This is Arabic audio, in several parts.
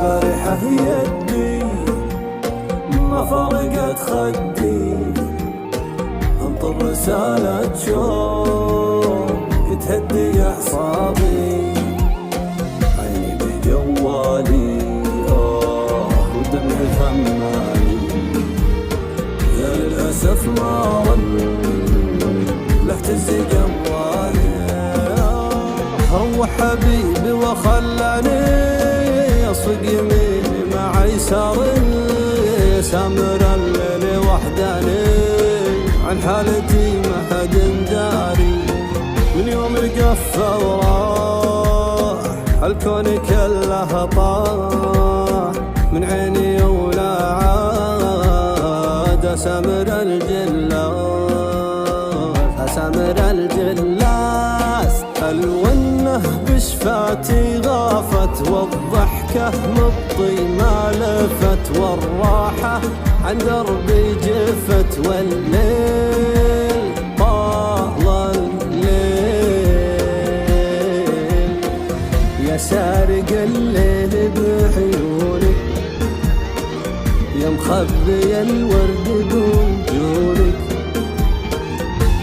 البارحة يدي ما فرقت خدي، انطر رسالة شوق تهدي أعصابي، عيني بجوالي ودمعي ثماني، يا للأسف ما رن لاهتز جوالي. روح حبيبي وخلاني اصفق يميني مع يساري، سامر الليل وحداني عن حالتي ما حد داري، من يوم القفة وراح الكون كله طاح من عيني ولا عاد سامر الجلاس، سامر الجلاس. الونه بشفاتي غافت والضحكة مطي ما لفت، والراحة عن دربي جفت، والليل طال الليل يا سارق الليل بعيونك، يا مخبي الورد بوجونك،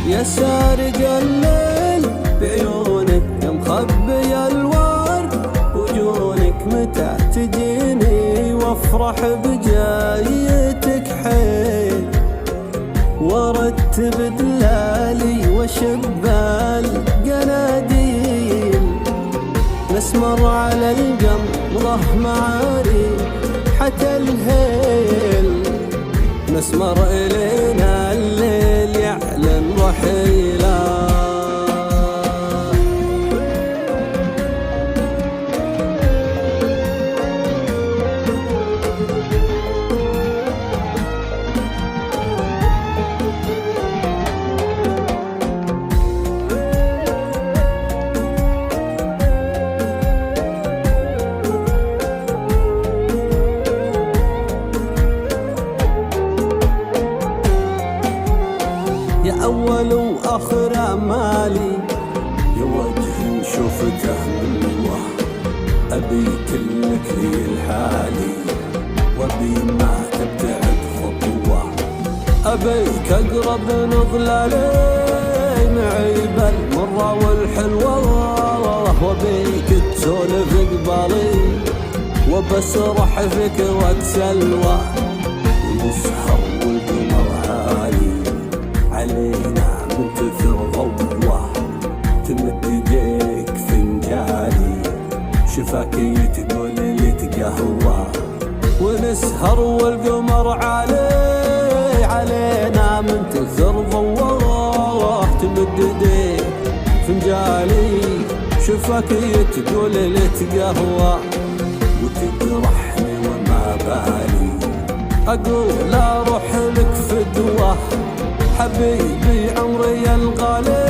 يا سارق الليل بعيونك، يا مخبي الورد وجونك. متى تجيني وافرح بجايتك حيل، وارتب دلالي وشب القناديل، نسمر على القمر معاري حتى الهيل، نسمر إلينا الليل يعلن رحيلا. يا أول وآخر أمالي، يا وجه شفته من وهم، أبي كلك لي الحالي، وأبي ما تبتعد خطوة، أبيك أقرب نظلالي معي بالمرة والحلوة، وأبيك تسولف قبالي وبسرح فكرة سلوى، ونسهر والقمر عالي علينا من تثر ضوة، تمد يديك فنجالي شفاكي تقول لي تقهوى، ونسهر والقمر عالي علينا من تثر ضوة، تمد يديك فنجالي شفاكي تقول لي تقهوى، وتجرحني وما بالي أقول أروح لك فدوة، حبيبي عمري الغالي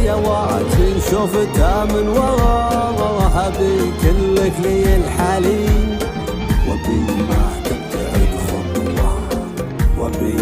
يا وجه شوفته من ورا، أبي كلك لي الحالي، وأبي ما تبتعد خطوة، وأبي